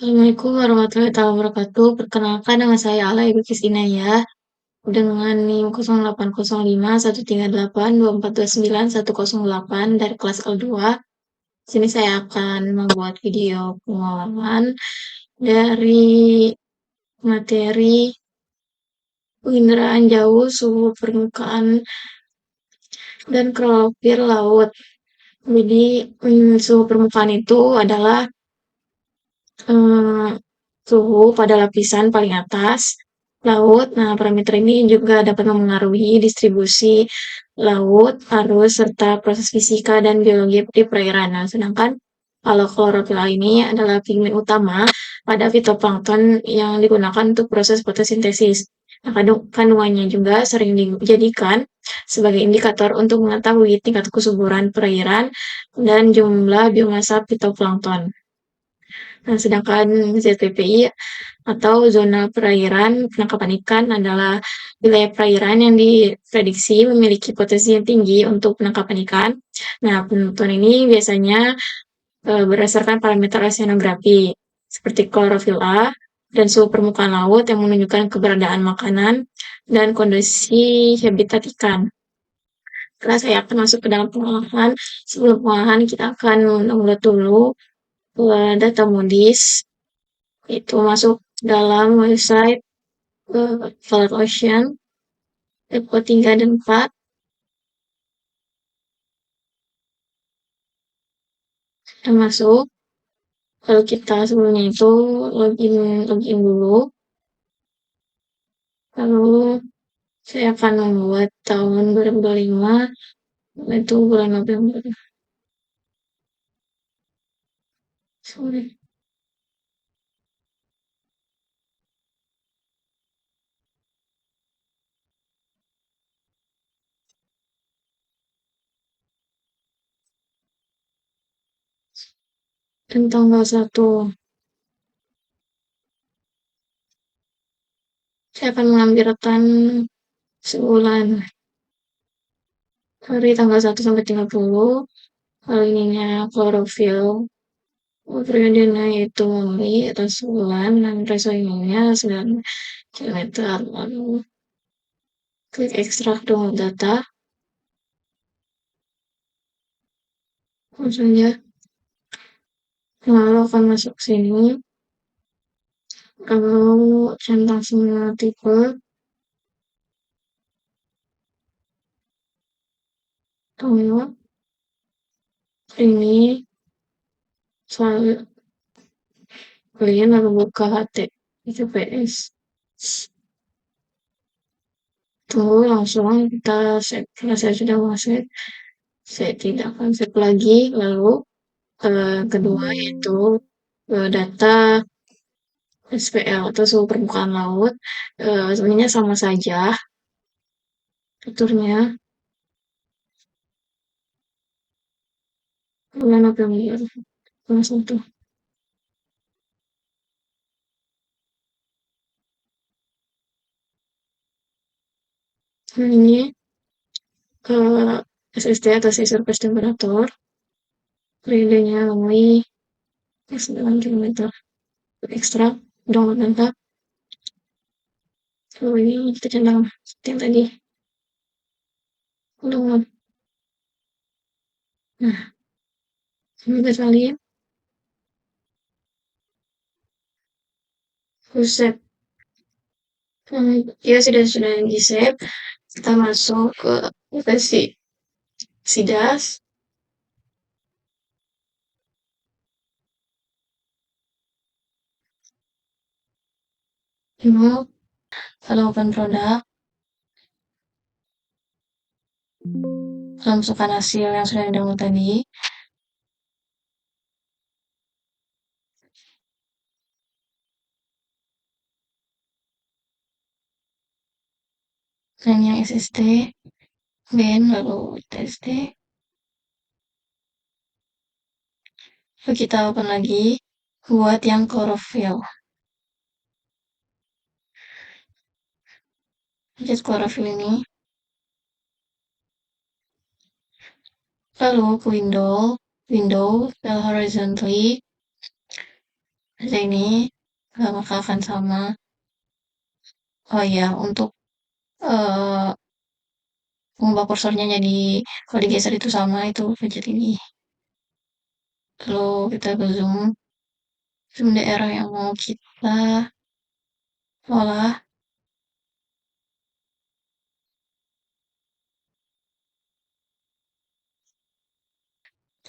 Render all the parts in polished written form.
Assalamualaikum warahmatullahi wabarakatuh. Perkenalkan nama saya Ala Ibu Kristinaya dengan NIM 0805-138-2429-108 dari kelas L2. Sini saya akan membuat video pengalaman dari materi penginderaan jauh suhu permukaan dan klorofil laut. Jadi suhu permukaan itu adalah eh, suhu pada lapisan paling atas laut. Nah, parameter ini juga dapat memengaruhi distribusi laut, arus, serta proses fisika dan biologi di perairan. Nah, sedangkan kalau klorofil ini adalah pigmen utama pada fitoplankton yang digunakan untuk proses fotosintesis. Nah, kandungannya juga sering dijadikan sebagai indikator untuk mengetahui tingkat kesuburan perairan dan jumlah biomasa fitoplankton. Nah, sedangkan ZPPI atau zona perairan penangkapan ikan adalah wilayah perairan yang diprediksi memiliki potensi yang tinggi untuk penangkapan ikan. Nah, penentuan ini biasanya berdasarkan parameter oceanografi seperti klorofil A dan suhu permukaan laut yang menunjukkan keberadaan makanan dan kondisi habitat ikan. Setelah saya akan masuk ke dalam pengolahan, sebelum pengolahan kita akan mendownload dulu data Moody's. Itu masuk dalam website Vault Ocean, Eco 3 dan 4. Kita masuk. Kalau kita sebelumnya itu login dulu. Lalu saya akan membuat tahun 2025, itu bulan November. Sorry. Dan tanggal 1. Saya akan mengambil retan sebulan. Dari tanggal 1 sampai 30. Kalau ininya klorofil. Periodenya itu Mei atau sebulan dan resolusinya 9 kilometer. Lalu klik ekstrak download data. Langsung saja. Lalu akan masuk sini. Lalu centang semua tipe. Download. Ini selalu kalian lalu buka HTTPS. Tuh langsung kita save. Karena saya sudah mau save, saya tidak akan save lagi. Lalu kedua yaitu data SPL atau suhu permukaan laut. Sebenarnya sama saja fiturnya. Bulan November langsung tuh. Nah, ini ke SST atau surface temperature. Periodenya Mei 9 km. Ekstrak download data. Lalu ini kita centang seperti yang tadi. Download. Nah, ini kita salin. Save. Ya sudah di save. Kita masuk ke aplikasi SIDAS. Ini kalau open produk, kalau masukkan hasil yang sudah di-download tadi. Dan yang SST, then lalu TST. Lalu kita open lagi buat yang klorofil. Lihat klorofil ini. Lalu ke window, file horizontally. Jadi ini maka akan sama. Oh iya, untuk eh, mengubah kursornya jadi kalau digeser itu sama itu pencet ini. Lalu kita ke zoom, zoom daerah yang mau kita olah.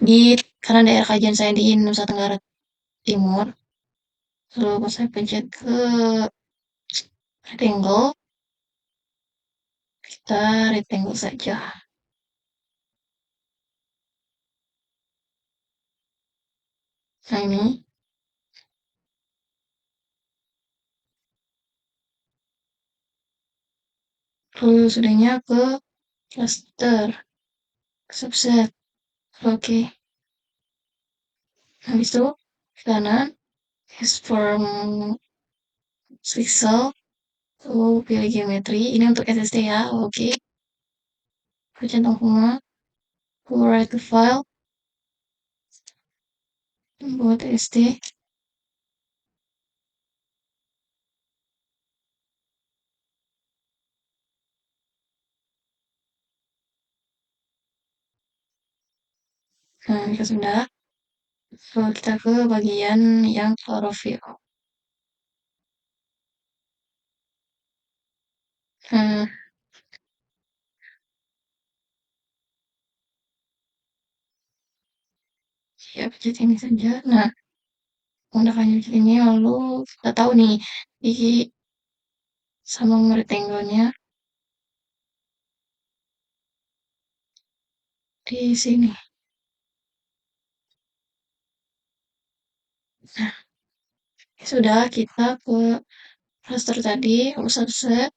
Di karena daerah kajian saya di Nusa Tenggara Timur, lalu saya pencet ke rectangle, kita rectangle saja. Nah ini, lalu sudahnya ke cluster, subset, oke. Habis itu kanan, transform pixel, lalu pilih geometri. Ini untuk SSD ya, oke. Centang semua, lalu write to file, buat SD. Nah, jika sudah, lalu kita ke bagian yang chlorophyll. Nah, ya pencet ini saja. Nah, menggunakan pencet ini lalu kita tahu nih di sama rectangle-nya di sini. Nah, sudah kita ke raster tadi, lalu subset,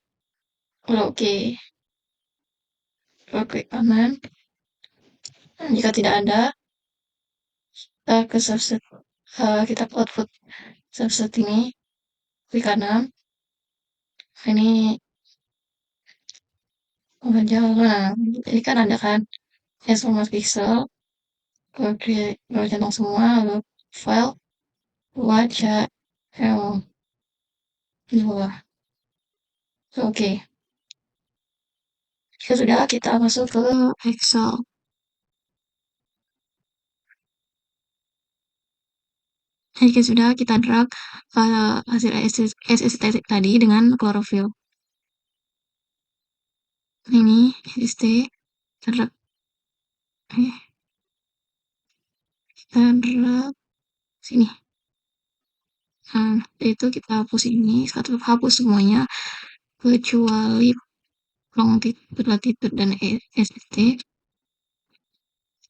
lalu oke. Lalu klik kanan. Nah, jika tidak ada, kita ke subset, kita ke output subset ini, klik kanan. Ini jalan. Nah, jadi kan ada kan transformer pixel, lalu centang semua, lalu file, wajah, dua. Oke, jika sudah kita masuk ke Excel. Jika sudah kita drag hasil SST tadi dengan chlorophyll. Ini SST, kita drag, kita drag sini. Nah, itu kita hapus ini, satu hapus semuanya kecuali longitude, latitude, dan SST.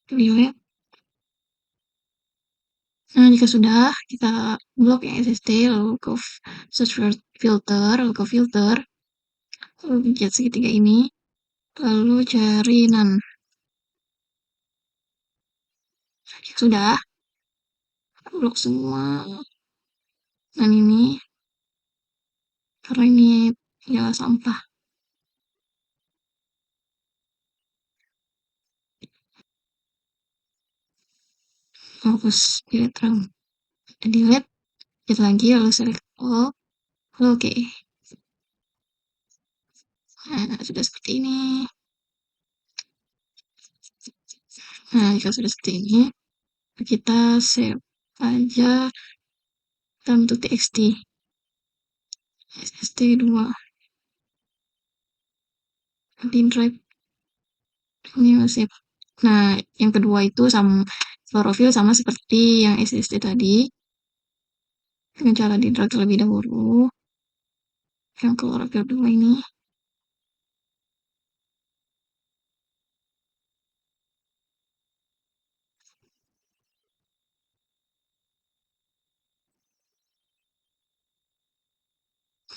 Delete. Nah, jika sudah, kita blok yang SST, lalu ke search filter, lalu ke filter, lalu pencet segitiga ini, lalu cari none. Jika sudah, blok semua none ini, karena ini adalah sampah. Hapus delete RAM. Delete, delete lagi, lalu select all, lalu oke. Nah, sudah seperti ini. Nah, jika sudah seperti ini, kita save aja dalam bentuk txt. SST2 di drive ini masih. Nah, yang kedua itu sama chlorophyll sama seperti yang SST tadi. Dengan cara di drag terlebih dahulu. Yang chlorophyll 2 ini.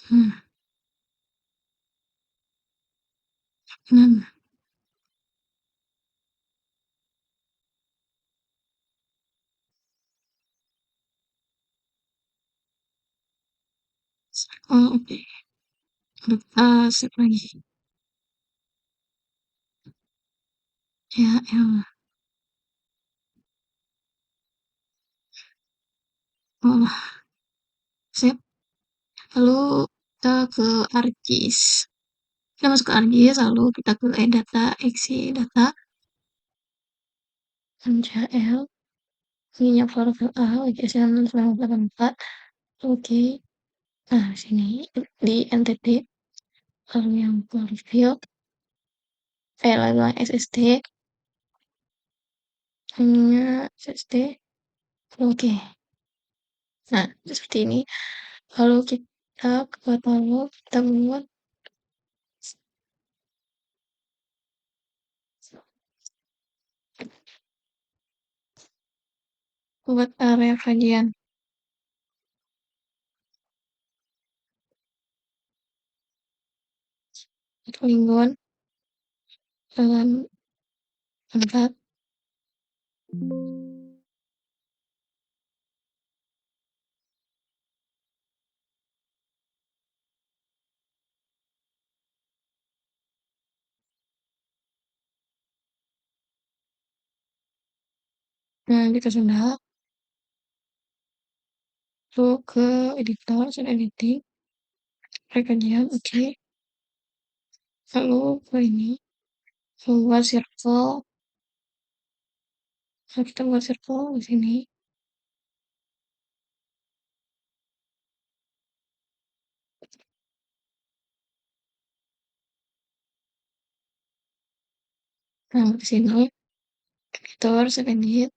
Hmm, nah, oh, oke. Kita save lagi. Ya. Oh, sip. Lalu kita ke ArcGIS. Kita masuk ke ArcGIS, lalu kita ke e-data, exe data, MCL, ininya chlorophyll A, UGS 1984, oke. Nah, sini di NTT, lalu yang chlorophyll, lalu yang SST, ininya SST, oke. Nah, seperti ini. Lalu kita buat lalu kita buat area kajian. Polygon dengan 4. Nah, kita sudah. Lalu ke editor, set editing, kajian, oke. Lalu ke ini, buat circle. Lalu kita buat circle di sini. Nah, di sini editor, set edit,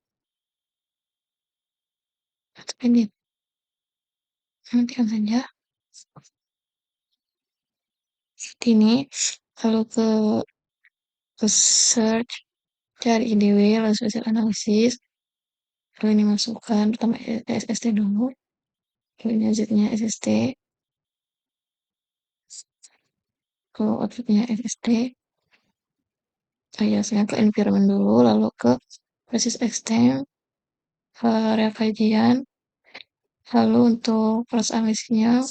nantikan saja. Seperti ini. Lalu ke search, cari IDW, lalu spesial analisis. Lalu ini masukkan pertama SST dulu. Lalu ini Z-nya SST. Lalu outputnya SST. Saya ke environment dulu, lalu ke proses extend, area kajian. Lalu untuk proses analisisnya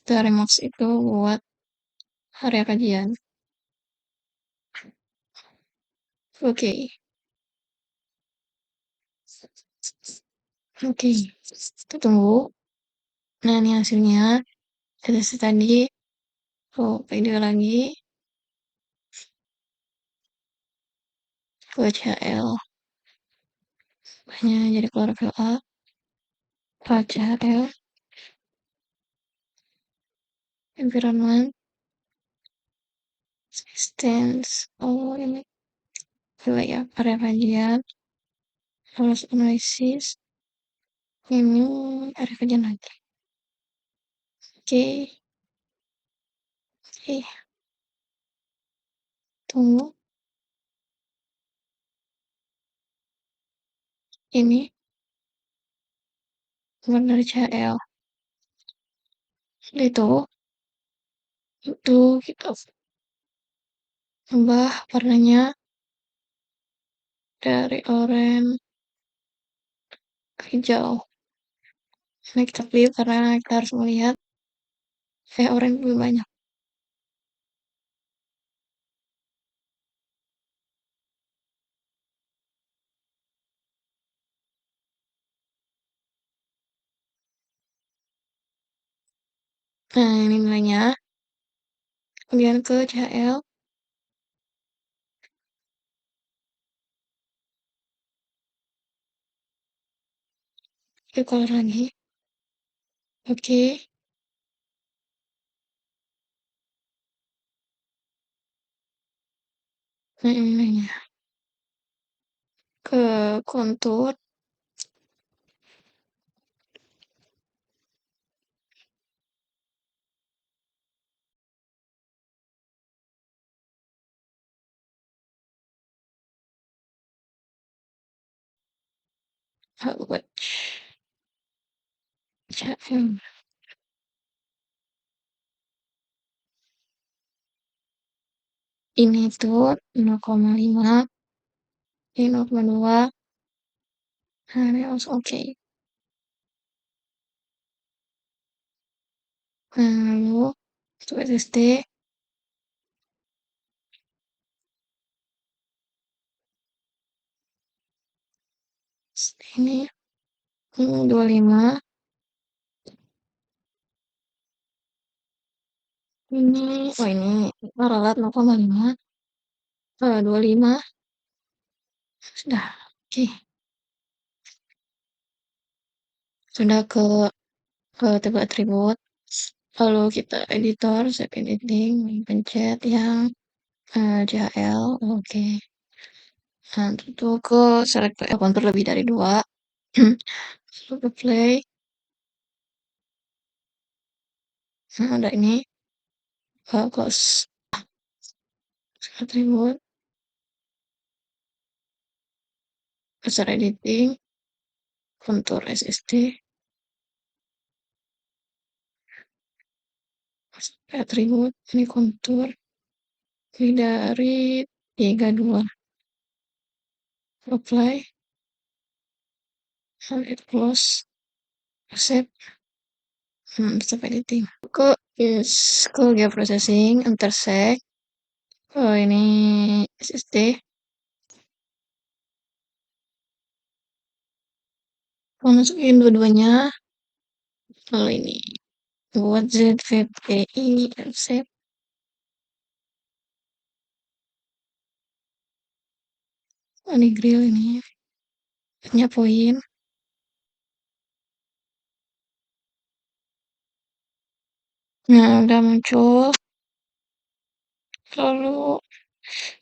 dari Max itu buat area kajian. Oke. Oke. Kita tunggu. Nah, ini hasilnya. Tes tadi. Oh, video lagi. HL. Banyak jadi chlorophyll A. HL. Environment. Distance. Oh, ini. Wilayah area kajian. Harus analisis. Ini area kajian lagi. Oke. Oke. Tunggu. Ini keluar dari CL. Itu kita ubah warnanya dari oranye ke hijau. Nah, kita pilih karena kita harus melihat oranye lebih banyak. Nah, ini nilainya. Kemudian ke CL. Ke color lagi. Oke. Nah, ini nilainya. Ke kontur. Buat CL. Ini tuh 0,5. Ini 0,2. Nah, ini harus oke. Nah, lalu untuk SSD. Ini 25. ini paralat 0,5, 25, sudah. Oke, sudah ke table atribut. Lalu kita editor, save editing, pencet yang JHL, oke. Nah, itu ke select kontur lebih dari 2. Lalu ke play. Nah, ada ini close atribut, user editing, kontur SSD, atribut, ini kontur lebih dari 32. Apply, hit close, save, stop editing. Ke gear processing, intersect, ini SSD, masukin dua-duanya, lalu ini buat ZVPI, save, ini grill ini, nya poin. Nah, udah muncul. Lalu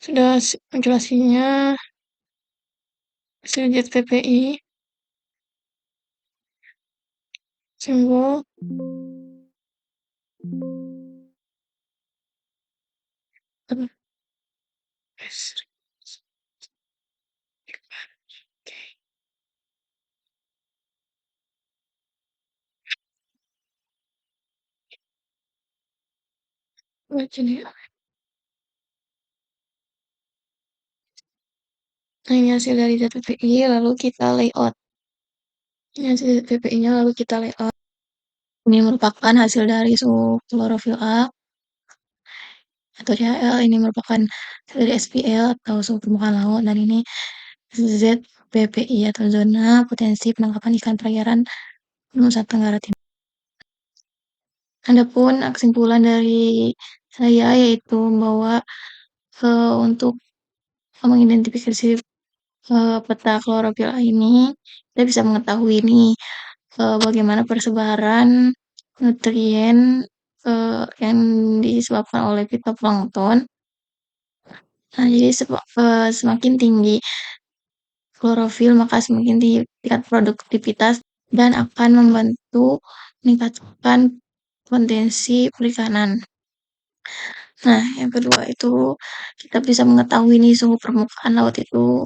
sudah muncul hasilnya, hasil ZPPI, simbol, jadi, nah ini hasil dari ZPPI, lalu kita layout. Ini hasil ZPPI-nya, lalu kita layout. Ini merupakan hasil dari suhu klorofil A atau CHL. Ini merupakan hasil dari SPL atau suhu permukaan laut, dan ini ZPPI atau zona potensi penangkapan ikan perairan Nusa Tenggara Timur. Adapun kesimpulan dari saya yaitu bahwa untuk mengidentifikasi peta klorofil A ini, kita bisa mengetahui nih bagaimana persebaran nutrien yang disebabkan oleh fitoplankton. Nah, jadi semakin tinggi klorofil, maka semakin tinggi tingkat produktivitas dan akan membantu meningkatkan potensi perikanan. Nah, yang kedua itu kita bisa mengetahui nih suhu permukaan laut itu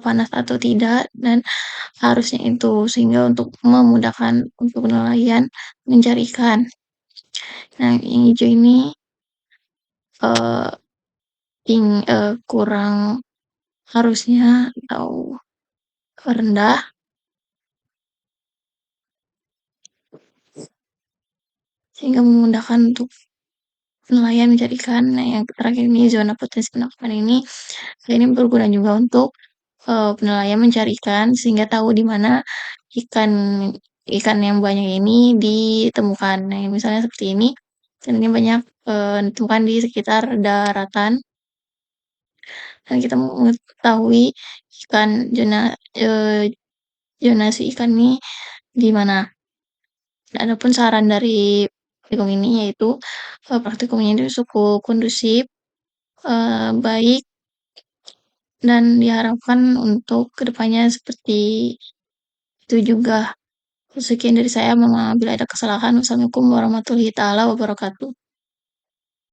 panas atau tidak, dan harusnya itu, sehingga untuk memudahkan untuk nelayan mencari ikan. Nah, yang hijau ini uh, kurang, harusnya atau rendah, sehingga memudahkan untuk nelayan mencari ikan. Nah, yang terakhir ini zona potensi penangkapan ini berguna juga untuk penelayan mencari ikan, sehingga tahu di mana ikan ikan yang banyak ini ditemukan. Nah, misalnya seperti ini, dan ini banyak ditemukan di sekitar daratan, dan kita mengetahui ikan zonasi ikan ini di mana. Adapun saran dari praktikum ini yaitu praktikum ini cukup kondusif, baik, dan diharapkan untuk kedepannya seperti itu juga. Sekian dari saya, mohon maaf bila ada kesalahan. Wassalamualaikum warahmatullahi taala wabarakatuh.